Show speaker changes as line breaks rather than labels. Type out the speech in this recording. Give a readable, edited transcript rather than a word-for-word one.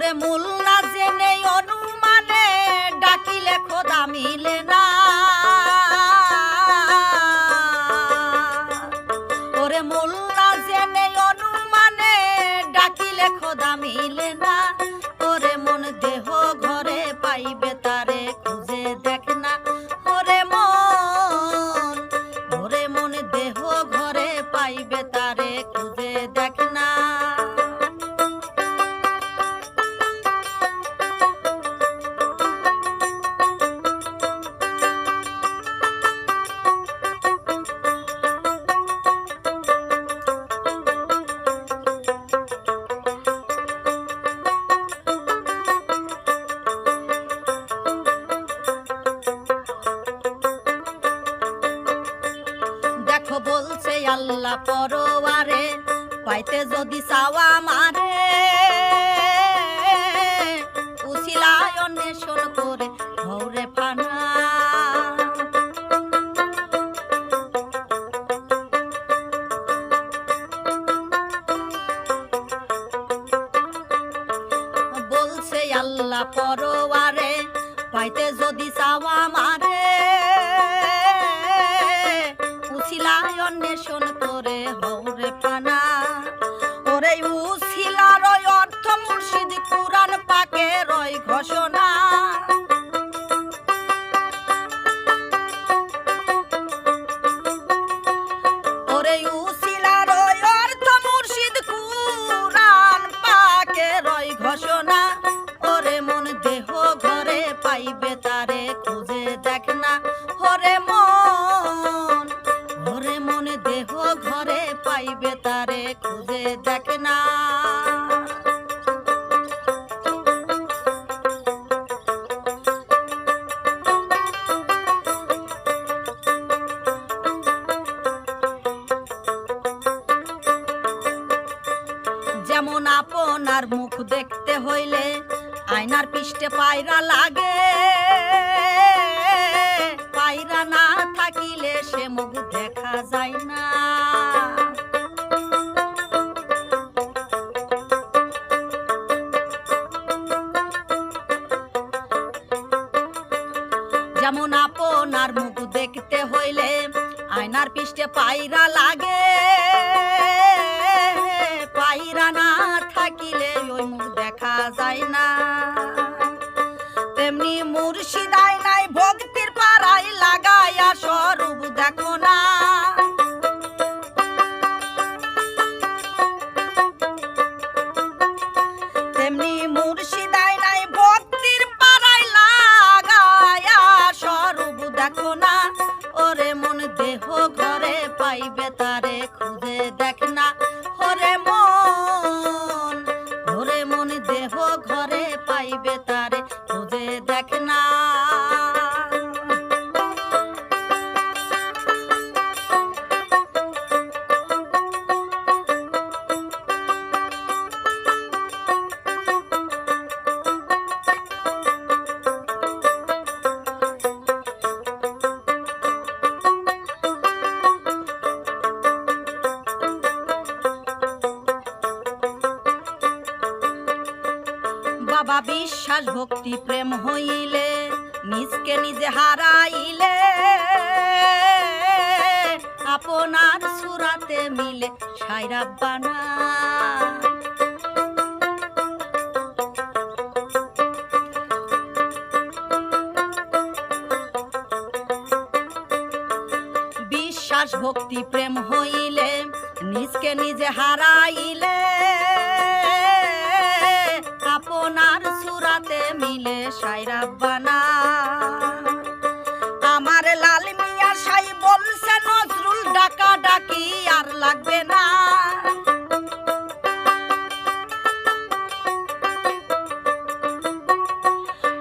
ওরে মূল না জেনে অনুমানে ডাকিলে খোদা মিলে না। ওরে মূল না জেনে অনুমানে ডাকিলে খোদা মিলে না। ওরে মন দেহ ঘরে পাইবে তারে খুঁজে দেখ না। ওরে মন দেহ ঘরে পাইবে তারে খুঁজে দেখ না। বলছে আল্লাহ পরওয়ারে পাইতে যদি চাওয়া মারে উছিলায় অন্বেষণ করে ভৌরে ফানা। বলছে আল্লাহ পরওয়ারে পাইতে যদি চাওয়া মারে উছিলায় অন্বেষণ করে হৌরে পানা। ওরে উছিলার অর্থ মুর্শিদ কুরআন পাকের ওই ঘোষণা। ওরে উছিলার অর্থ মুর্শিদ কুরআন পাকের ওই ঘোষণা। ওরে মন দেহ ঘরে পাইবে তারে খুঁজে দেখ না। ওরে মন দেহ ঘরে পাইবে তারে খুঁজে দেখ না। যেমন আপনার মুখ দেখতে হইলে আয়নার পৃষ্ঠে পায়রা লাগে। পায়রা না থাকিলে সে মুখ দেখা যায় না। যেমন আপনার মুখ দেখতে হইলে আয়নার পৃষ্ঠে পায়রা লাগে। পায়রা না থাকিলে ওই মুখ দেখা যায় না। তেমনি মুর্শিদ আয়নায় ভক্তির পাড়ায় লাগায়া স্বরূপ দেখো না। তেমনি মুর্শিদ আয়নায় ভক্তির পাড়ায় লাগায়া স্বরূপ দেখো না। ওরে মন দেহ ঘরে পাইবে তারে খুঁজে দেখ না। ওরে মন দেহ ঘরে পাইবে তারে খুঁজে দেখ না। বাবা বিশ্বাস ভক্তি প্রেম হইলে নিজকে নিজে হারাইলে আপনার সুরাতে মিলে সাইরাব্বানা। বিশ্বাস ভক্তি প্রেম হইলে নিজকে নিজে হারাইলে আপনার সুরাতে মিলে সাইরাব্বানা। আমার লাল মিয়া সাই বলছে নজরুল ডাকা ডাকি আর লাগবে না।